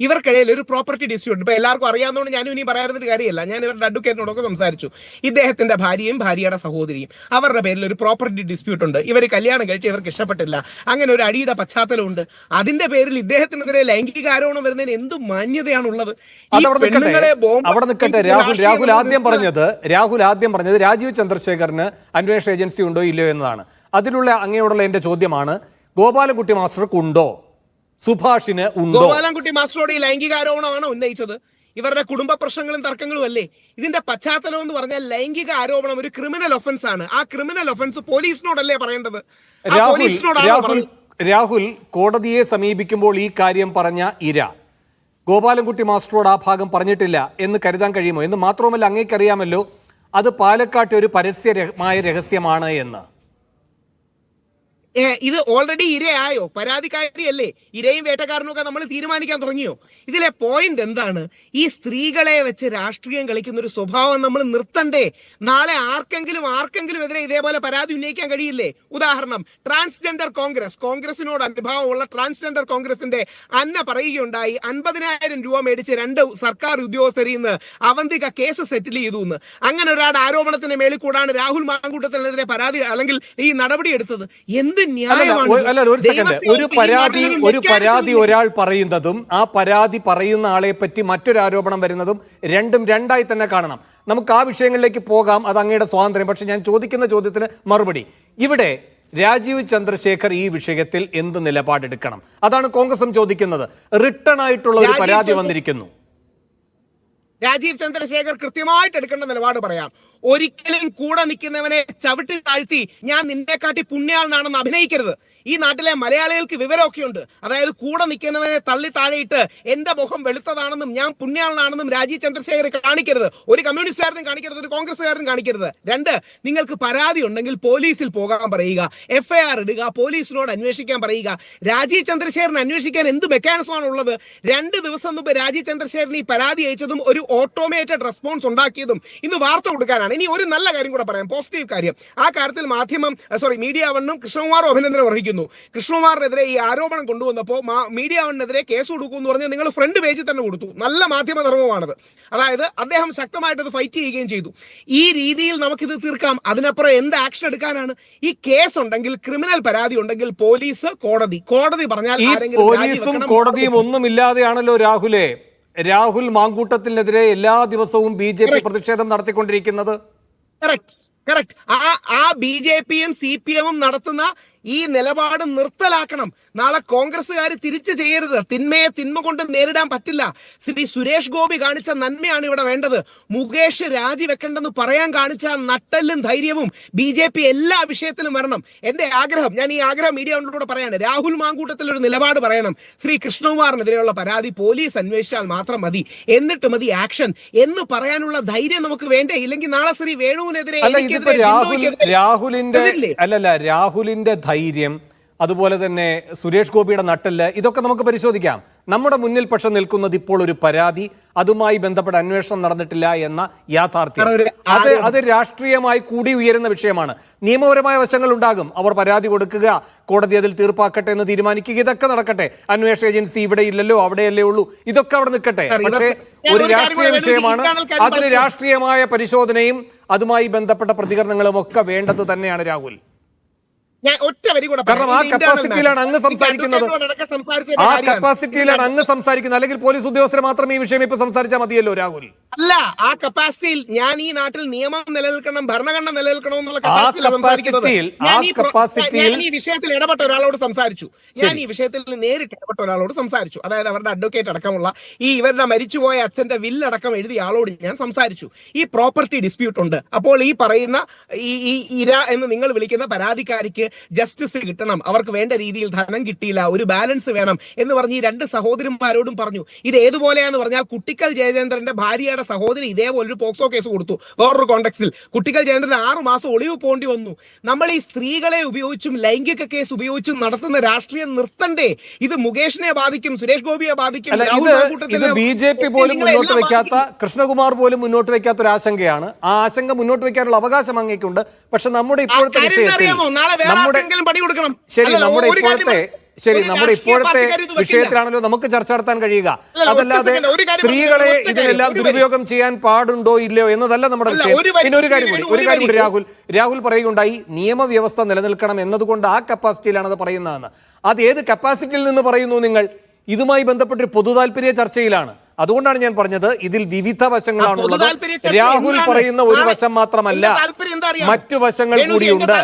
ഇവർക്കിടയിൽ ഒരു property dispute. ഇപ്പൊ എല്ലാവർക്കും അറിയാവുന്നതുകൊണ്ട് ഞാനും ഇനി പറയാറുന്ന കാര്യമല്ല. ഞാൻ ഇവരുടെ അഡ്വക്കേറ്റിനോടൊക്കെ സംസാരിച്ചു. ഇദ്ദേഹത്തിന്റെ ഭാര്യയും ഭാര്യയുടെ സഹോദരിയും അവരുടെ പേരിൽ ഒരു പ്രോപ്പർട്ടി ഡിസ്പ്യൂട്ട് ഉണ്ട്. ഇവർ കല്യാണം കഴിച്ച് ഇവർക്ക് ഇഷ്ടപ്പെട്ടില്ല. അങ്ങനെ ഒരു അടിയുടെ പശ്ചാത്തലമുണ്ട്. അതിന്റെ പേരിൽ ഇദ്ദേഹത്തിനെതിരെ ലൈംഗിക ആരോപണം വരുന്നതിന് എന്ത് മാന്യതയാണുള്ളത്? അവിടെ നിൽക്കട്ടെ. രാഹുൽ ആദ്യം പറഞ്ഞത് രാജീവ് ചന്ദ്രശേഖറിന് അന്വേഷണ ഏജൻസി ഉണ്ടോ ഇല്ലയോ എന്നതാണ്. അതിലുള്ള അങ്ങയോടുള്ള എന്റെ ചോദ്യമാണ്, ഗോപാലൻകുട്ടി മാസ്റ്റർക്ക് ഉണ്ടോ, സുഭാഷിന് ഉണ്ടോ? ഗോപാലൻകുട്ടി മാസ്റ്ററോട് ഈ ലൈംഗിക ആരോപണമാണ് ഉന്നയിച്ചത്. ഇവരുടെ കുടുംബ പ്രശ്നങ്ങളും തർക്കങ്ങളും അല്ലേ ഇതിന്റെ പശ്ചാത്തലം എന്ന് പറഞ്ഞാൽ? ലൈംഗിക ആരോപണം ഒരു ക്രിമിനൽ ഒഫൻസ് ആണ്. ആ ക്രിമിനൽ ഒഫൻസ് പോലീസിനോടല്ലേ പറയേണ്ടത്? രാഹുൽ കോടതിയെ സമീപിക്കുമ്പോൾ ഈ കാര്യം പറഞ്ഞ ഇര ഗോപാലൻകുട്ടി മാസ്റ്ററോട് ആ ഭാഗം പറഞ്ഞിട്ടില്ല എന്ന് കരുതാൻ കഴിയുമോ? എന്ന് മാത്രവുമല്ല, അങ്ങേക്കറിയാമല്ലോ അത് പാലക്കാട്ടെ ഒരു പരസ്യമായ രഹസ്യമാണ് എന്ന്. ഇത് ഓൾറെഡി ഇരയായോ? പരാതിക്കാരിയല്ലേ? ഇരയും വേട്ടക്കാരനും ഒക്കെ നമ്മൾ തീരുമാനിക്കാൻ തുടങ്ങിയോ? ഇതിലെ പോയിന്റ് എന്താണ്? ഈ സ്ത്രീകളെ വെച്ച് രാഷ്ട്രീയം കളിക്കുന്ന ഒരു സ്വഭാവം നമ്മൾ നിർത്തണ്ടേ? നാളെ ആർക്കെങ്കിലും എതിരെ ഇതേപോലെ പരാതി ഉന്നയിക്കാൻ കഴിയില്ലേ? ഉദാഹരണം, ട്രാൻസ്ജെൻഡർ കോൺഗ്രസിനോട് അനുഭാവമുള്ള ട്രാൻസ്ജെൻഡർ കോൺഗ്രസിന്റെ അന്ന പറയുകയുണ്ടായി 50,000 രൂപ മേടിച്ച് 2 സർക്കാർ ഉദ്യോഗസ്ഥരിൽ നിന്ന് അവന്തിക കേസ് സെറ്റിൽ ചെയ്തു എന്ന്. അങ്ങനെ ഒരാളുടെ ആരോപണത്തിന് മേളിൽ കൂടാണ് രാഹുൽ മാങ്കൂട്ടത്തിനെതിരെ പരാതി അല്ലെങ്കിൽ ഈ നടപടി എടുത്തത്. എന്ത് ഒരു പരാതി ഒരാൾ പറയുന്നതും ആ പരാതി പറയുന്ന ആളെ പറ്റി മറ്റൊരു ആരോപണം വരുന്നതും രണ്ടായി തന്നെ കാണണം. നമുക്ക് ആ വിഷയങ്ങളിലേക്ക് പോകാം, അത് അങ്ങയുടെ സ്വാതന്ത്ര്യം. പക്ഷെ ഞാൻ ചോദിക്കുന്ന ചോദ്യത്തിന് മറുപടി, ഇവിടെ രാജീവ് ചന്ദ്രശേഖർ ഈ വിഷയത്തിൽ എന്ത് നിലപാടെടുക്കണം? അതാണ് കോൺഗ്രസും ചോദിക്കുന്നത്. റിട്ടേൺ ആയിട്ടുള്ള ഒരു പരാതി വന്നിരിക്കുന്നു. രാജീവ് ചന്ദ്രശേഖർ കൃത്യമായിട്ട് എടുക്കേണ്ട നിലപാട് പറയാം. ഒരിക്കലും കൂടെ നിൽക്കുന്നവനെ ചവിട്ടി താഴ്ത്തി ഞാൻ നിന്നെക്കാട്ടി പുണ്യാളനാണെന്ന് അഭിനയിക്കരുത്. ഈ നാട്ടിലെ മലയാളികൾക്ക് വിവരമൊക്കെ ഉണ്ട്. അതായത് കൂടെ നിൽക്കുന്നവനെ തള്ളി താഴെയിട്ട് എന്റെ മുഖം വെളുത്തതാണെന്നും ഞാൻ പുണ്യാളനാണെന്നും രാജീവ് ചന്ദ്രശേഖർ കാണിക്കരുത്. ഒരു കമ്മ്യൂണിസ്റ്റുകാരനും കാണിക്കരുത്, ഒരു കോൺഗ്രസ്സുകാരനും കാണിക്കരുത്. 2, നിങ്ങൾക്ക് പരാതി ഉണ്ടെങ്കിൽ പോലീസിൽ പോകാൻ പറയുക, FIR ഇടുക, പോലീസിനോട് അന്വേഷിക്കാൻ പറയുക. രാജീവ് ചന്ദ്രശേഖരന് അന്വേഷിക്കാൻ എന്ത് മെക്കാനിസമാണ് ഉള്ളത്? 2 ദിവസം മുമ്പ് രാജീവ് ചന്ദ്രശേഖരൻ ഈ പരാതി അയച്ചതും ഒരു ഓട്ടോമേറ്റഡ് റെസ്പോൺസ് ഉണ്ടാക്കിയതും ഇന്ന് വാർത്ത കൊടുക്കാനാണ്. ഇനി ഒരു നല്ല കാര്യം കൂടെ പറയാം, പോസിറ്റീവ് കാര്യം. ആ കാര്യത്തിൽ മീഡിയ വണ്ണും കൃഷ്ണകുമാറും അഭിനന്ദനം അർഹിക്കുന്നു. കൃഷ്ണകുമാറിനെതിരെ ഈ ആരോപണം കൊണ്ടുവന്നപ്പോൾ മീഡിയ വണ്ണിനെതിരെ കേസ് കൊടുക്കുമെന്ന് പറഞ്ഞ് നിങ്ങൾ ഫ്രണ്ട് പേജിൽ തന്നെ കൊടുത്തു. നല്ല മാധ്യമധർമ്മമാണത്. അതായത് അദ്ദേഹം ശക്തമായിട്ട് അത് ഫൈറ്റ് ചെയ്യുകയും ചെയ്തു. ഈ രീതിയിൽ നമുക്കിത് തീർക്കാം. അതിനപ്പുറം എന്ത് ആക്ഷൻ എടുക്കാനാണ്? ഈ കേസ് ഉണ്ടെങ്കിൽ, ക്രിമിനൽ പരാതി ഉണ്ടെങ്കിൽ പോലീസ്, കോടതി പറഞ്ഞാൽ പോലീസും കോടതിയും ഒന്നുമില്ലാതെയാണല്ലോ രാഹുൽ മാങ്കൂട്ടത്തിനെതിരെ എല്ലാ ദിവസവും BJP പ്രതിഷേധം നടത്തിക്കൊണ്ടിരിക്കുന്നത്. കറക്റ്റ്. ആ BJPയും CPMും നടത്തുന്ന ഈ നിലപാട് നിർത്തലാക്കണം. നാളെ കോൺഗ്രസ്സുകാർ തിരിച്ചു ചെയ്യരുത്. തിന്മയെ തിന്മ കൊണ്ട് നേരിടാൻ പറ്റില്ല. ശ്രീ സുരേഷ് ഗോപി കാണിച്ച നന്മയാണ് ഇവിടെ വേണ്ടത്. മുകേഷ് രാജിവെക്കേണ്ടെന്ന് പറയാൻ കാണിച്ച നട്ടെല്ലും ധൈര്യവും BJP എല്ലാ വിഷയത്തിലും വരണം. എന്റെ ആഗ്രഹം, ഞാൻ ഈ ആഗ്രഹം മീഡിയ കൊണ്ടിലൂടെ പറയാണ്, രാഹുൽ മാങ്കൂട്ടത്തിൽ ഒരു നിലപാട് പറയണം. ശ്രീ കൃഷ്ണകുമാറിനെതിരെയുള്ള പരാതി പോലീസ് അന്വേഷിച്ചാൽ മാത്രം മതി, എന്നിട്ട് മതി ആക്ഷൻ എന്ന് പറയാനുള്ള ധൈര്യം നമുക്ക് വേണ്ടേ? ഇല്ലെങ്കിൽ നാളെ ശ്രീ വേണുവിനെതിരെ രാഹുലിന്റെ ധൈര്യം, അതുപോലെ തന്നെ സുരേഷ് ഗോപിയുടെ നട്ടെല്ല്, ഇതൊക്കെ നമുക്ക് പരിശോധിക്കാം. നമ്മുടെ മുന്നിൽ പക്ഷെ നിൽക്കുന്നത് ഇപ്പോൾ ഒരു പരാതി, അതുമായി ബന്ധപ്പെട്ട അന്വേഷണം നടന്നിട്ടില്ല എന്ന യാഥാർത്ഥ്യം. അത് രാഷ്ട്രീയമായി കൂടി ഉയരുന്ന വിഷയമാണ്. നിയമപരമായ വശങ്ങൾ ഉണ്ടാകും. അവർ പരാതി കൊടുക്കുക, കോടതി അതിൽ തീർപ്പാക്കട്ടെ എന്ന് തീരുമാനിക്കുക, ഇതൊക്കെ നടക്കട്ടെ. അന്വേഷണ ഏജൻസി ഇവിടെ ഇല്ലല്ലോ, അവിടെയല്ലേ ഉള്ളൂ, ഇതൊക്കെ അവിടെ നിൽക്കട്ടെ. പക്ഷേ ഒരു രാഷ്ട്രീയ വിഷയമാണ്. അതിന് രാഷ്ട്രീയമായ പരിശോധനയും അതുമായി ബന്ധപ്പെട്ട പ്രതികരണങ്ങളും ഒക്കെ വേണ്ടത് തന്നെയാണ് രാഹുൽ. ഞാൻ ഒറ്റ വരി കൂടെ കാരണം ആ കപ്പാസിറ്റിയിലാണ് അങ്ങ് സംസാരിക്കുന്നത്. അല്ലെങ്കിൽ പോലീസ് ഉദ്യോഗസ്ഥരെ മാത്രം ഈ വിഷയം ഇപ്പൊ സംസാരിച്ചാൽ മതിയല്ലോ രാഹുൽ. അല്ല, ആ കപ്പാസിറ്റിയിൽ ഞാൻ ഈ നാട്ടിൽ നിയമം നിലനിൽക്കണം, ഭരണഘടന നിലനിൽക്കണം എന്നുള്ള കപ്പാസിറ്റിയിൽ ഞാൻ ഈ വിഷയത്തിൽ ഇടപെട്ട ഒരാളോട് സംസാരിച്ചു. നേരിട്ട് ഇടപെട്ട ഒരാളോട് സംസാരിച്ചു. അതായത് അവരുടെ അഡ്വക്കേറ്റ് അടക്കമുള്ള ഇവരുടെ മരിച്ചുപോയ അച്ഛന്റെ വില്ലടക്കം എഴുതിയ ആളോട് ഞാൻ സംസാരിച്ചു. ഈ പ്രോപ്പർട്ടി ഡിസ്പ്യൂട്ട് ഉണ്ട്. അപ്പോൾ ഈ പറയുന്ന ഈ ഇര എന്ന് നിങ്ങൾ വിളിക്കുന്ന പരാതിക്കാരിക്ക് ജസ്റ്റിസ് കിട്ടണം, അവർക്ക് വേണ്ട രീതിയിൽ ധനം കിട്ടിയില്ല, ഒരു ബാലൻസ് വേണം എന്ന് പറഞ്ഞ് ഈ 2 സഹോദരന്മാരോടും പറഞ്ഞു. ഇത് ഏതുപോലെയാന്ന് പറഞ്ഞാൽ കുട്ടിക്കൽ ജയചന്ദ്രന്റെ ഭാര്യയുടെ സഹോദരി ഇതേപോലൊരു പോക്സോ കേസ് കൊടുത്തു. വേറൊരു കോണ്ടെക്സ്റ്റിൽ കുട്ടിക്കൽ ജയചന്ദ്രൻ 6 മാസം ഒളിവ് പോകേണ്ടി വന്നു. നമ്മൾ ഈ സ്ത്രീകളെ ഉപയോഗിച്ചും ലൈംഗിക കേസ് ഉപയോഗിച്ചും നടത്തുന്ന രാഷ്ട്രീയം നിർത്തണ്ടേ? ഇത് മുകേഷിനെ ബാധിക്കും, സുരേഷ് ഗോപിയെ ബാധിക്കും. BJP പോലും മുന്നോട്ട് വെക്കാത്ത, കൃഷ്ണകുമാർ പോലും മുന്നോട്ട് വെക്കാത്ത ഒരു ആശങ്കയാണ്. ആ ആശങ്ക മുന്നോട്ട് വെക്കാനുള്ള അവകാശം അങ്ങേക്കുണ്ട്. പക്ഷെ നമ്മുടെ ഇപ്പോഴത്തെ വിഷയത്തിൽ നമ്മുടെ ശരി, ഒരു നമ്മുടെ രാഷ്ട്രീയ ഇപ്പോഴത്തെ പാർട്ടിക്കാരും ഇത് വെക്കില്ല. വിഷയത്തിലാണല്ലോ നമുക്ക് ചർച്ച നടത്താൻ കഴിയുക. അല്ല, ഒറ്റ അതല്ലാതെ സെക്കൻഡ്, ഒരു കാര്യം സ്ത്രീകളെ ഒറ്റ കാര്യം, ഇതിനെല്ലാം ഒരു ദുരുപയോഗം ചെയ്യാൻ പാടുണ്ടോ ഇല്ലയോ എന്നതല്ല നമ്മുടെ അല്ല, വിഷയം. ഒരു വരി, പിന്നെ ഒരു കാര്യം കൂടി ഒരു രാഹുൽ പറയുകയുണ്ടായി, നിയമവ്യവസ്ഥ നിലനിൽക്കണം എന്നതുകൊണ്ട് ആ കപ്പാസിറ്റിയിലാണ് അത് പറയുന്നതെന്ന്. അത് ഏത് കപ്പാസിറ്റിയിൽ നിന്ന് പറയുന്നു നിങ്ങൾ? ഇതുമായി ബന്ധപ്പെട്ടൊരു പൊതു താല്പര്യ ചർച്ചയിലാണ്. അതുകൊണ്ടാണ് ഞാൻ പറഞ്ഞത് ഇതിൽ വിവിധ വശങ്ങളാണുള്ളത്. രാഹുൽ പറയുന്ന ഒരു വശം മാത്രമല്ല, മറ്റു വശങ്ങൾ കൂടിയുണ്ട്.